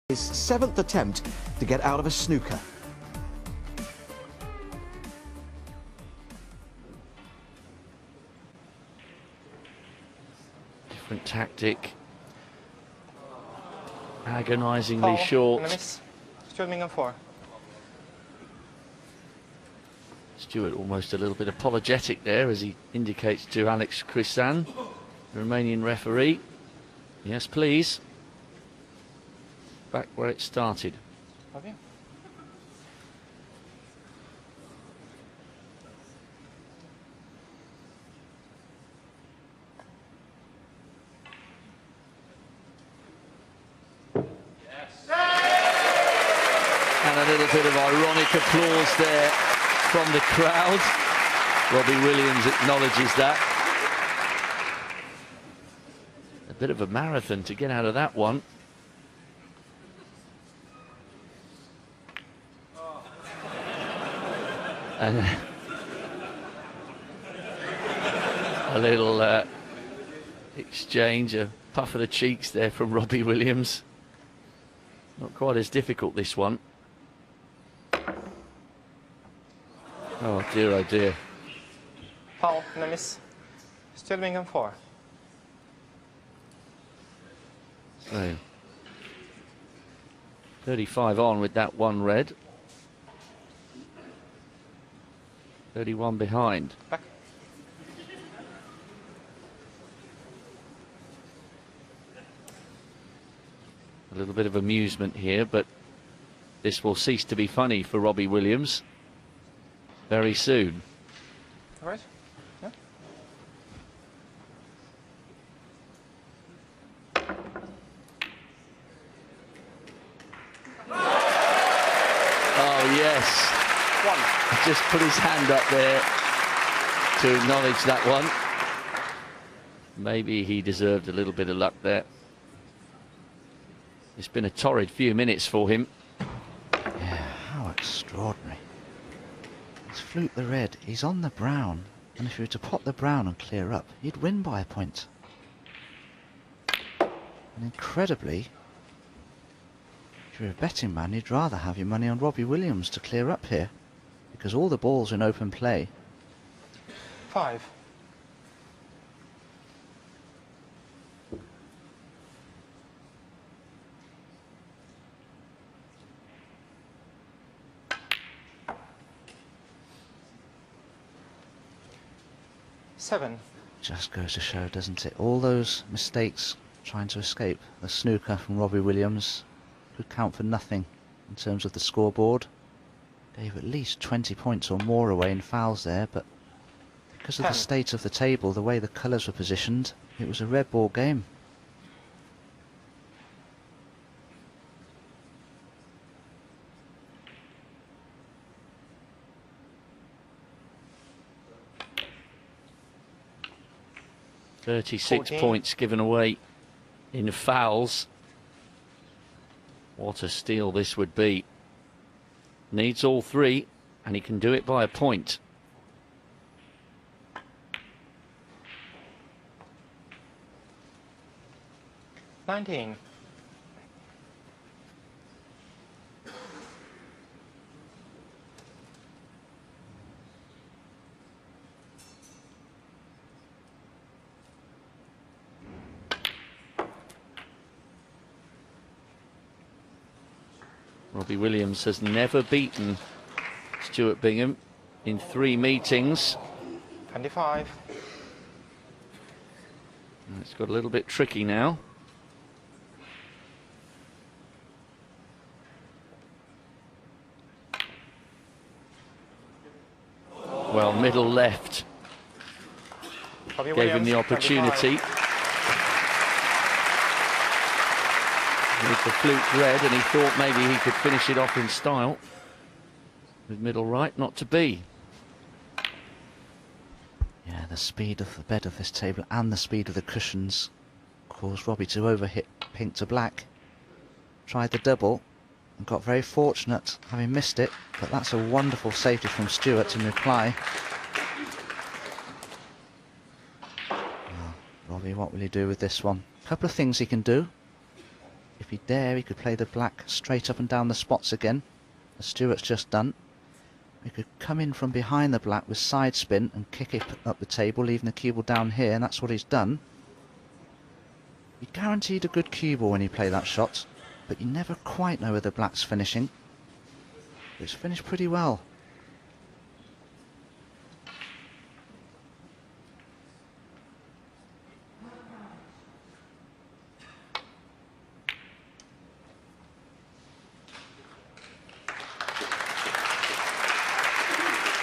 His 7th attempt to get out of a snooker. Different tactic. Agonisingly short. Miss. Birmingham 4. Stewart almost a little bit apologetic there as he indicates to Alex Chrisan, the Romanian referee. Yes, please. Back where it started. Okay. And a little bit of ironic applause there from the crowd. Robbie Williams acknowledges that. A bit of a marathon to get out of that one. And a little exchange, a puff of the cheeks there from Robbie Williams. Not quite as difficult, this one. Oh dear, oh dear. Foul, miss. Birmingham 4. So 35 on with that one red. 31 behind. Back. A little bit of amusement here, but this will cease to be funny for Robbie Williams very soon. All right. Yeah. Oh yes. Just put his hand up there to acknowledge that one. Maybe he deserved a little bit of luck there. It's been a torrid few minutes for him. Yeah, how extraordinary. He's fluked the red, he's on the brown, and if he were to pot the brown and clear up, he'd win by a point. And incredibly, if you're a betting man, you'd rather have your money on Robbie Williams to clear up here, because all the balls are in open play. 5. Seven. Just goes to show, doesn't it? All those mistakes trying to escape the snooker from Robbie Williams could count for nothing in terms of the scoreboard. Gave at least 20 points or more away in fouls there, but because of the state of the table, the way the colours were positioned, it was a red ball game. .36 points given away in fouls. What a steal this would be. Needs all three, and he can do it by a point. $19. Robbie Williams has never beaten Stuart Bingham in 3 meetings. 25. And it's got a little bit tricky now. Well, middle left gave him the opportunity. 25. With the fluke red, and he thought maybe he could finish it off in style. With middle right, not to be. Yeah, the speed of the bed of this table and the speed of the cushions caused Robbie to overhit pink to black. Tried the double and got very fortunate having missed it, but that's a wonderful safety from Stewart in reply. Well, Robbie, what will he do with this one? A couple of things he can do. If he dare, he could play the black straight up and down the spots again, as Stuart's just done. He could come in from behind the black with side spin and kick it up the table, leaving the cue ball down here, and that's what he's done. He guaranteed a good cue ball when he played that shot, but you never quite know where the black's finishing. It's finished pretty well.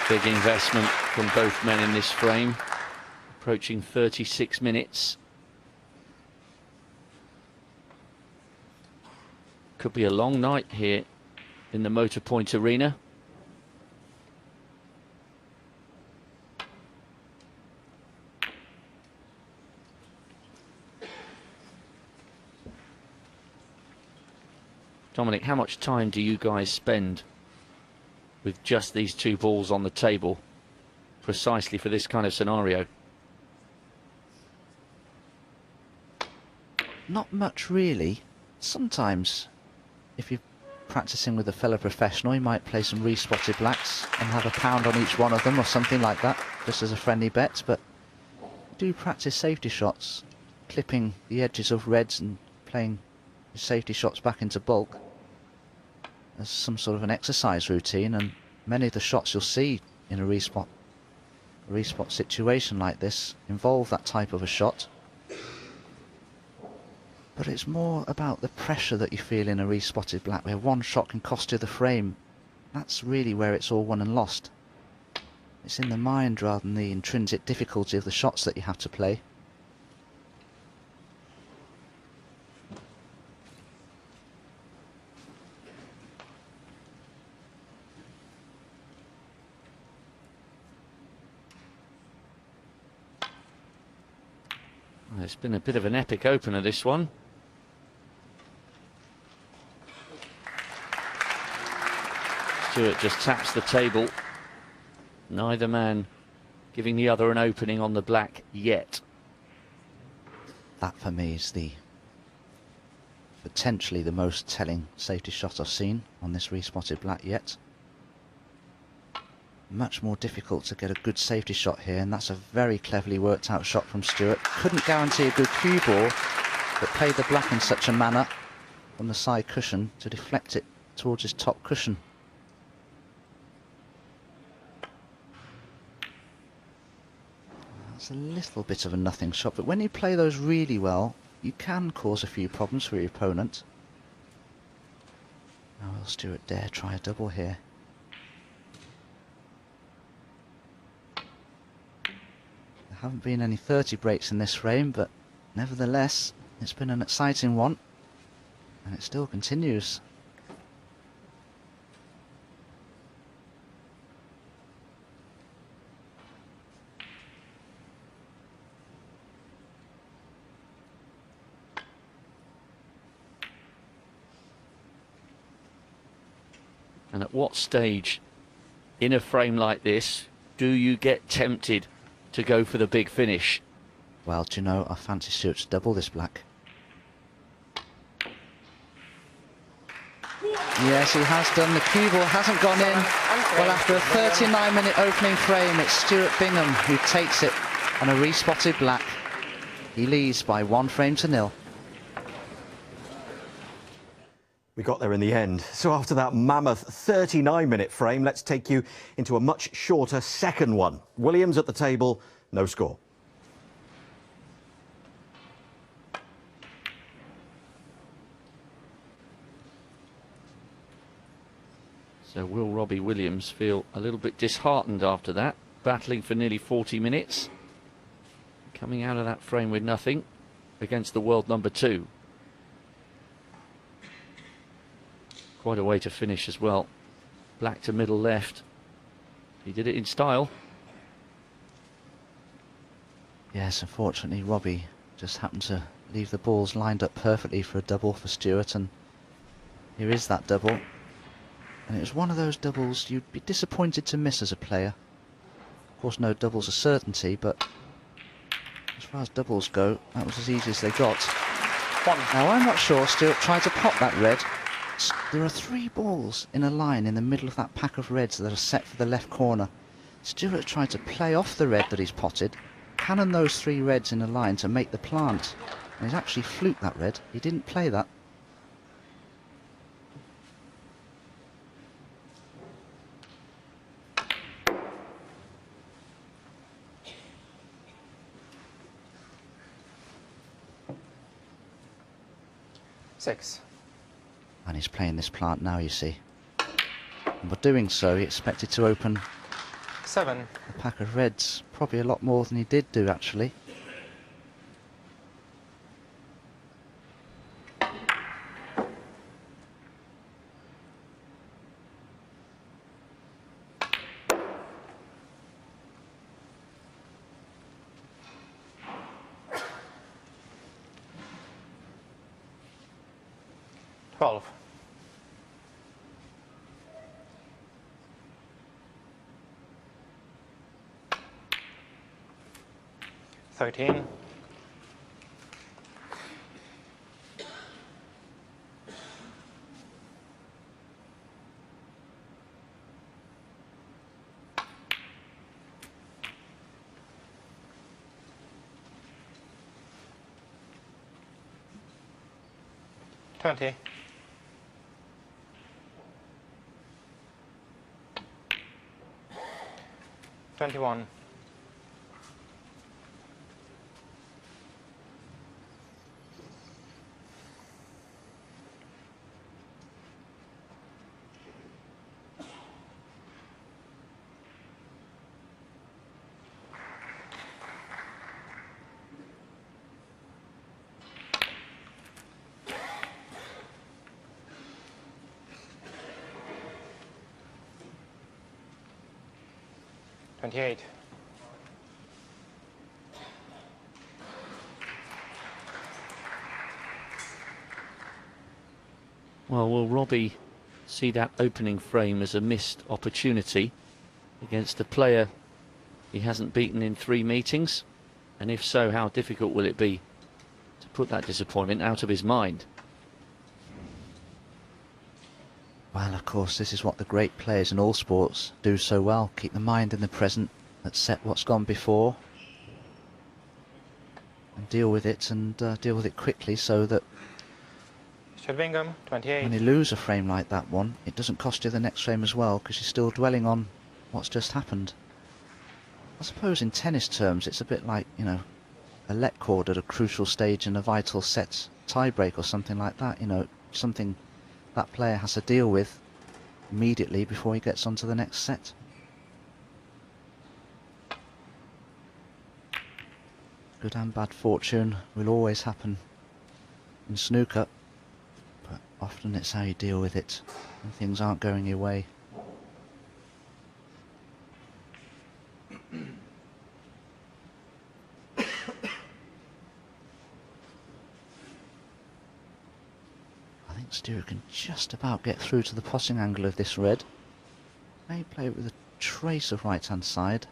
Big investment from both men in this frame, approaching 36 minutes. Could be a long night here in the MOTORPOINT arena. Dominic, how much time do you guys spend with just these two balls on the table precisely for this kind of scenario? Not much really. Sometimes if you're practicing with a fellow professional, you might play some respotted blacks and have a pound on each one of them or something like that, just as a friendly bet. But do practice safety shots, clipping the edges of reds and playing your safety shots back into bulk as some sort of an exercise routine, and many of the shots you'll see in a respot situation like this involve that type of a shot. But it's more about the pressure that you feel in a respotted black, where one shot can cost you the frame. That's really where it's all won and lost. It's in the mind rather than the intrinsic difficulty of the shots that you have to play. It's been a bit of an epic opener, this one. Stuart just taps the table. Neither man giving the other an opening on the black yet. That for me is potentially the most telling safety shot I've seen on this respotted black yet. Much more difficult to get a good safety shot here, and that's a very cleverly worked out shot from Stuart. Couldn't guarantee a good cue ball, but played the black in such a manner from the side cushion to deflect it towards his top cushion. That's a little bit of a nothing shot, but when you play those really well, you can cause a few problems for your opponent. Now will Stuart dare try a double here? There haven't been any 30 breaks in this frame, but nevertheless it's been an exciting one, and it still continues. And at what stage in a frame like this do you get tempted to go for the big finish? Well, do you know, I fancy Stuart to double this black. Yes, he has done. The cue ball hasn't gone in. Well, after a 39-minute opening frame, it's Stuart Bingham who takes it on a respotted black. He leads by 1 frame to 0. We got there in the end. So after that mammoth 39-minute frame, let's take you into a much shorter second one. Williams at the table, no score. So will Robbie Williams feel a little bit disheartened after that, battling for nearly 40 minutes, coming out of that frame with nothing against the world number 2. Quite a way to finish as well. Black to middle left. He did it in style. Yes, unfortunately Robbie just happened to leave the balls lined up perfectly for a double for Stuart, and here is that double. And it was one of those doubles you'd be disappointed to miss as a player. Of course, no double's a certainty, but as far as doubles go, that was as easy as they got. 1. Now, I'm not sure Stewart tried to pot that red. There are 3 balls in a line in the middle of that pack of reds that are set for the left corner. Stewart tried to play off the red that he's potted, cannon those 3 reds in a line to make the plant. And he's actually fluked that red. He didn't play that. Six. And he's playing this plant now, you see. And by doing so, he expected to open 7. a pack of reds. Probably a lot more than he did do, actually. $12. 13. 20. 21. 28. Well, will Robbie see that opening frame as a missed opportunity against a player he hasn't beaten in 3 meetings? And if so, how difficult will it be to put that disappointment out of his mind? Well, of course, this is what the great players in all sports do so well. Keep the mind in the present, accept what's gone before, and deal with it, and deal with it quickly, so that S.Bingham, 28. when you lose a frame like that one, it doesn't cost you the next frame as well, because you're still dwelling on what's just happened. I suppose in tennis terms, it's a bit like, you know, a let cord at a crucial stage in a vital set tiebreak or something like that. You know, something that player has to deal with immediately before he gets on to the next set. Good and bad fortune will always happen in snooker, but often it's how you deal with it when things aren't going your way. I think Stewart can just about get through to the potting angle of this red. May play it with a trace of right hand side.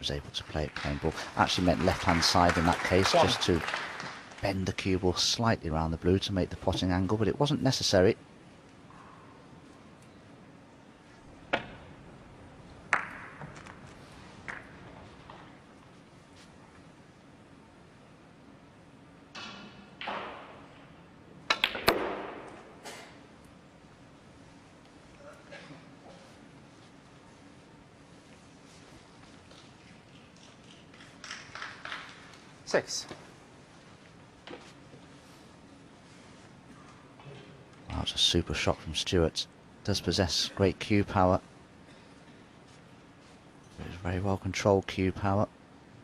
Was able to play it plain ball. Actually meant left hand side in that case, just to bend the cue ball slightly around the blue to make the potting angle, but it wasn't necessary. Six. Wow, it's a super shot from Stewart. Does possess great cue power. It's very well controlled cue power.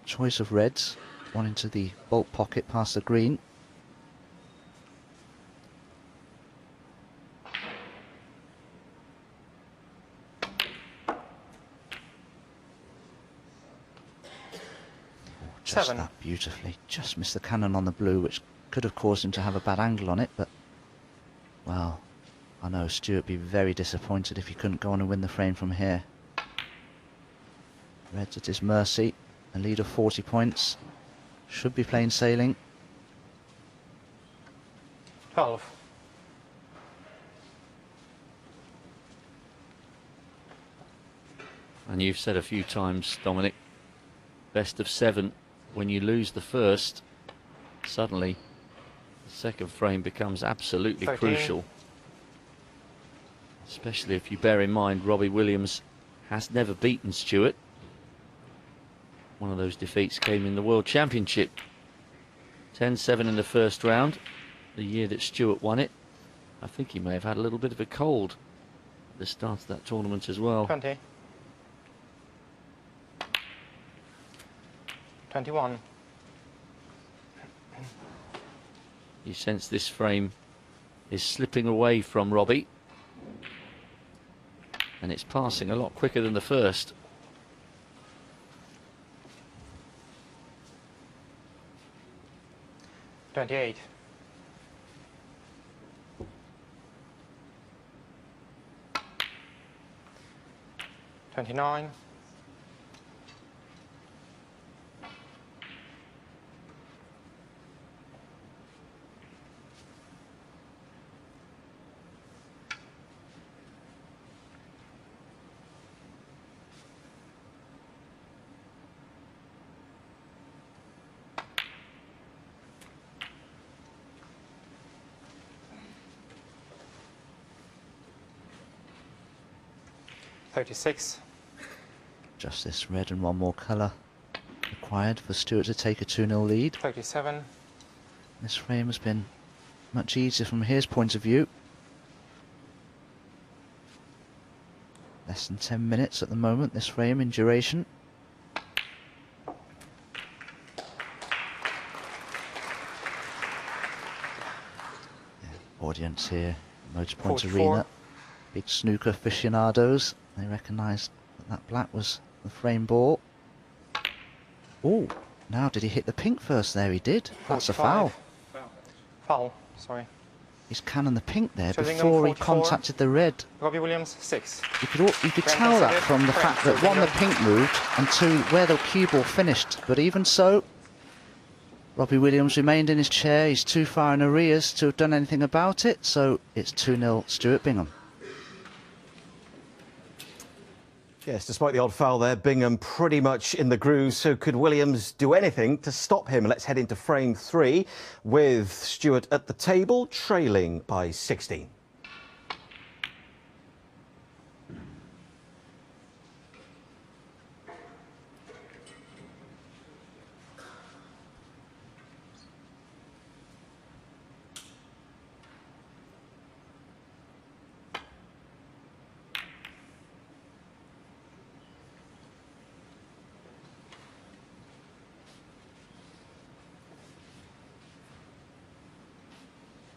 Choice of reds. One into the bolt pocket past the green. Just 7. that beautifully. Just missed the cannon on the blue, which could have caused him to have a bad angle on it, but, well, I know Stewart would be very disappointed if he couldn't go on and win the frame from here. Red's at his mercy. A lead of 40 points. Should be plain sailing. 12. And you've said a few times, Dominic, best of 7. When you lose the first, suddenly the second frame becomes absolutely 13. crucial. Especially if you bear in mind Robbie Williams has never beaten Stewart. One of those defeats came in the World Championship. 10-7 in the first round, the year that Stewart won it. I think he may have had a little bit of a cold at the start of that tournament as well. 20. 21. You sense this frame is slipping away from Robbie. And it's passing a lot quicker than the first. $28. 29. 36. Just this red and one more colour required for Stewart to take a 2-0 lead. 37. This frame has been much easier from his point of view. Less than 10 minutes at the moment, this frame in duration. Audience here, MOTORPOINT 44. Arena, big snooker aficionados. They recognised that black was the frame ball. Oh, now did he hit the pink first there? He did. That's a 45. foul. Foul, sorry. He's cannon the pink there Shouldingham, before he 44. contacted the red. Robbie Williams, 6. You could tell that from the fact that 1, the pink moved, and 2, where the cue ball finished. But even so, Robbie Williams remained in his chair. He's too far in arrears to have done anything about it. So it's 2-0 Stewart Bingham. Yes, despite the odd foul there, Bingham pretty much in the groove. So could Williams do anything to stop him? Let's head into frame 3 with Stewart at the table, trailing by 16.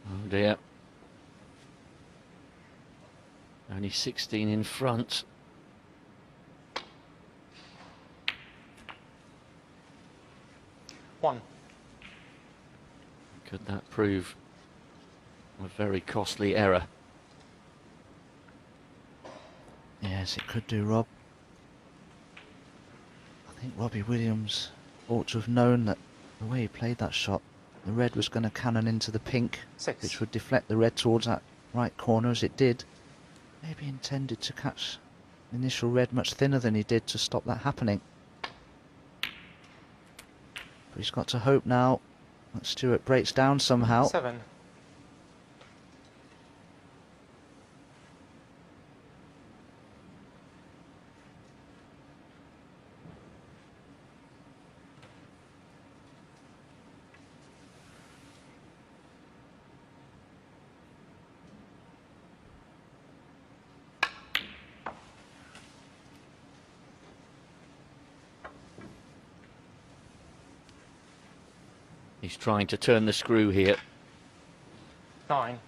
Oh dear. Only 16 in front. One. Could that prove a very costly error? Yes, it could do, Rob. I think Robbie Williams ought to have known that the way he played that shot, the red was going to cannon into the pink, 6. which would deflect the red towards that right corner as it did. Maybe intended to catch the initial red much thinner than he did to stop that happening. But he's got to hope now that Stewart breaks down somehow. 7. He's trying to turn the screw here. 9.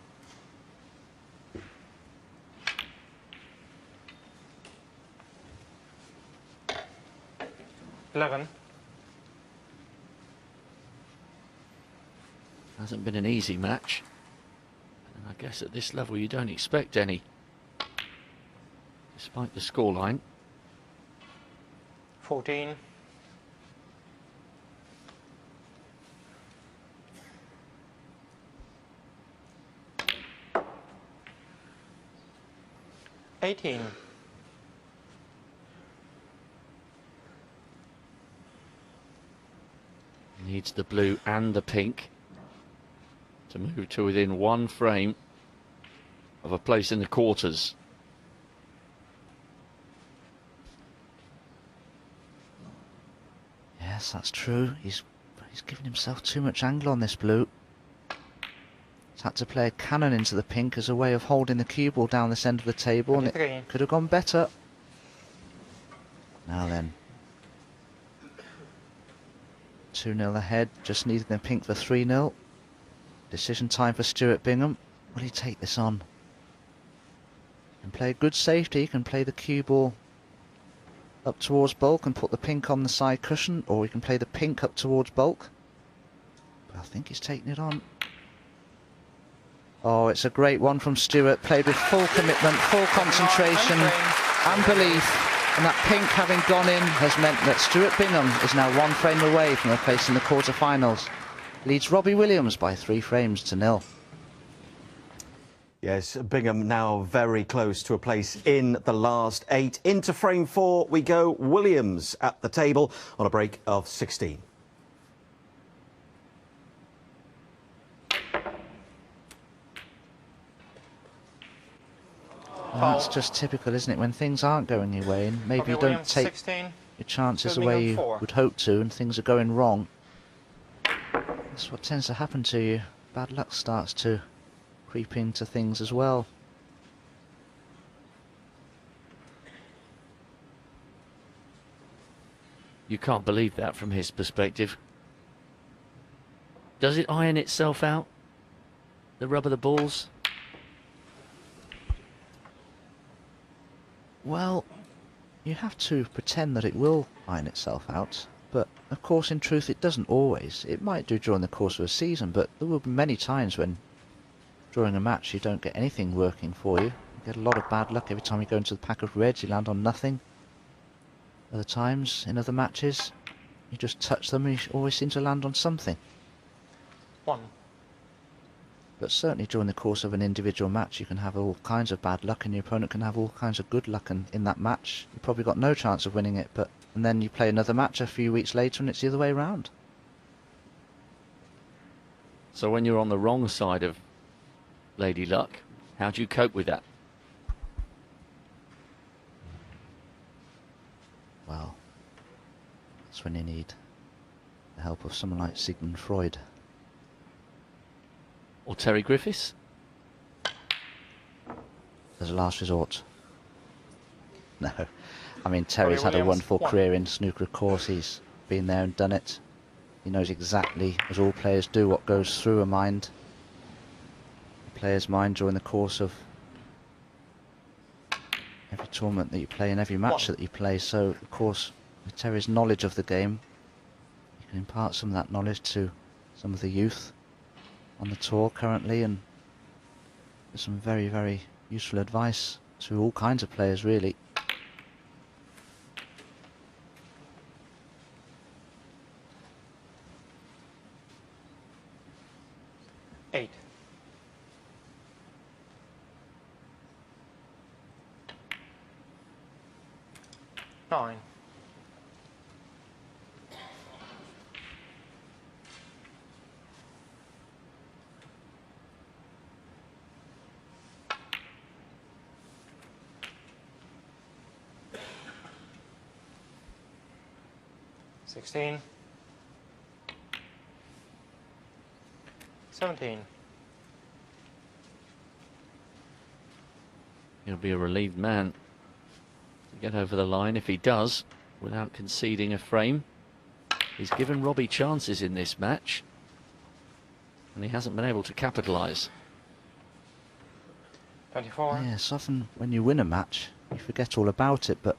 11. Hasn't been an easy match. And I guess at this level you don't expect any, despite the scoreline. 14. 18. Needs the blue and the pink to move to within one frame of a place in the quarters. Yes, that's true. He's given himself too much angle on this blue. He's had to play a cannon into the pink as a way of holding the cue ball down this end of the table, and 23. it could have gone better. Now then. 2-0 ahead, just needing the pink for 3-0. Decision time for Stuart Bingham. Will he take this on? He can play a good safety, he can play the cue ball up towards bulk and put the pink on the side cushion, or he can play the pink up towards bulk. But I think he's taking it on. Oh, it's a great one from Stuart, played with full commitment, full concentration and belief. And that pink having gone in has meant that Stuart Bingham is now 1 frame away from a place in the quarter-finals. Leads Robbie Williams by 3 frames to 0. Yes, Bingham now very close to a place in the last 8. Into frame 4 we go. Williams at the table on a break of 16. Well, that's just typical, isn't it? When things aren't going your way and maybe you don't take 16. your chances the Birmingham way you 4. would hope to and things are going wrong. That's what tends to happen to you. Bad luck starts to creep into things as well. You can't believe that from his perspective. Does it iron itself out? The rub of the balls? Well, you have to pretend that it will iron itself out, but of course in truth it doesn't always. It might do during the course of a season, but there will be many times when during a match you don't get anything working for you. You get a lot of bad luck every time you go into the pack of reds, you land on nothing. Other times in other matches you just touch them and you always seem to land on something. 1. But certainly during the course of an individual match you can have all kinds of bad luck and your opponent can have all kinds of good luck, and in that match you've probably got no chance of winning it, and then you play another match a few weeks later and it's the other way around. So when you're on the wrong side of Lady Luck, how do you cope with that? Well, that's when you need the help of someone like Sigmund Freud. Or Terry Griffiths? As a last resort. No, I mean Terry's had a Williams, wonderful 1. career in snooker, of course. He's been there and done it. He knows exactly, as all players do, what goes through a player's mind during the course of every tournament that you play and every match 1. that you play. So of course with Terry's knowledge of the game, you can impart some of that knowledge to some of the youth on the tour currently, and there's some very, very useful advice to all kinds of players really. Eight. 9. 16. 17. He'll be a relieved man to get over the line if he does, without conceding a frame. He's given Robbie chances in this match, and he hasn't been able to capitalise. 24. Yes, often when you win a match you forget all about it, but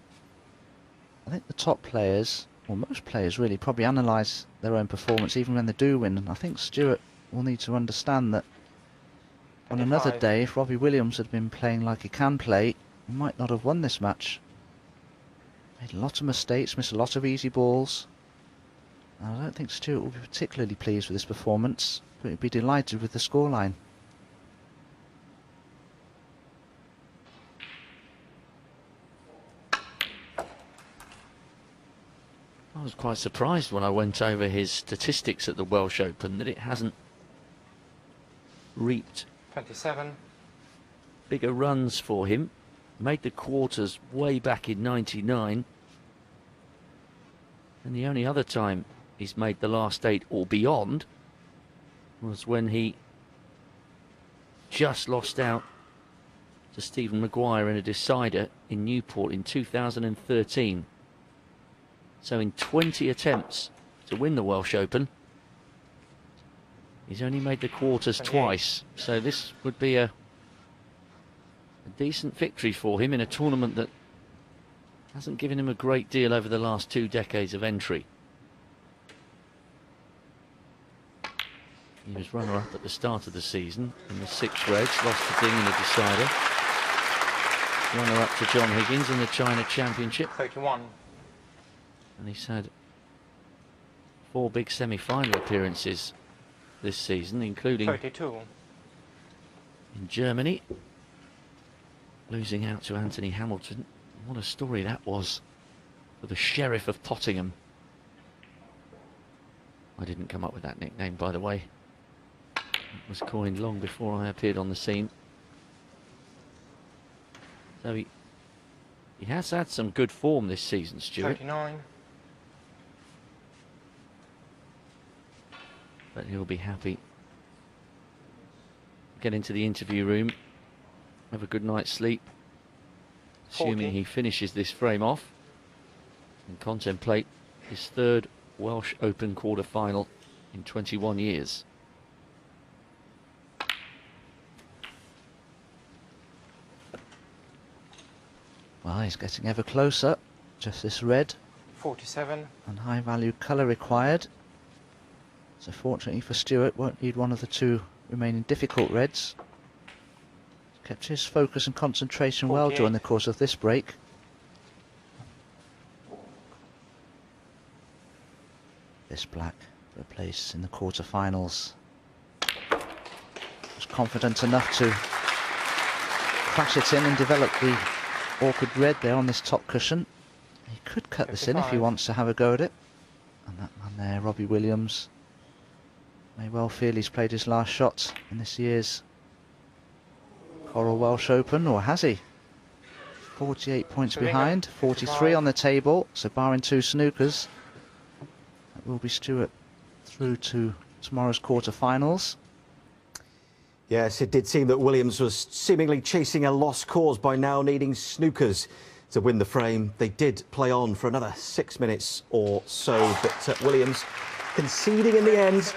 I think the top players, or most players really, probably analyse their own performance even when they do win. And I think Stuart will need to understand that on another 25. day, if Robbie Williams had been playing like he can play, he might not have won this match. Made a lot of mistakes, missed a lot of easy balls. I don't think Stewart will be particularly pleased with this performance, but he'd be delighted with the scoreline. I was quite surprised when I went over his statistics at the Welsh Open that it hasn't reaped 27. bigger runs for him. Made the quarters way back in '99, and the only other time he's made the last 8 or beyond was when he just lost out to Stephen Maguire in a decider in Newport in 2013. So in 20 attempts to win the Welsh Open, he's only made the quarters twice. So this would be a decent victory for him in a tournament that hasn't given him a great deal over the last 2 decades of entry. He was runner-up at the start of the season in the 6 Reds, lost to Ding in the decider. Runner-up to John Higgins in the China Championship. 31. And he's had 4 big semi-final appearances this season, including 32. in Germany, losing out to Anthony Hamilton. What a story that was for the Sheriff of Tottenham. I didn't come up with that nickname, by the way. It was coined long before I appeared on the scene. So he has had some good form this season, Stuart. 39. But he'll be happy. Get into the interview room, have a good night's sleep, assuming 40. he finishes this frame off, and contemplate his 3rd Welsh Open quarter-final in 21 years. Well, he's getting ever closer. Just this red 47. and high value colour required. So fortunately for Stewart, won't need one of the 2 remaining difficult reds. Kept his focus and concentration well 48. during the course of this break. This black for a place in the quarter-finals. Was confident enough to crash it in and develop the awkward red there on this top cushion. He could cut this in if he 55. wants to have a go at it. And that man there, Robbie Williams, may well feel he's played his last shot in this year's Coral Welsh Open, or has he? 48 points Bingham, behind, 43 on the table, so barring 2 snookers, that will be Stewart through to tomorrow's quarter-finals. Yes, it did seem that Williams was seemingly chasing a lost cause by now, needing snookers to win the frame. They did play on for another 6 minutes or so, but Williams conceding in the end.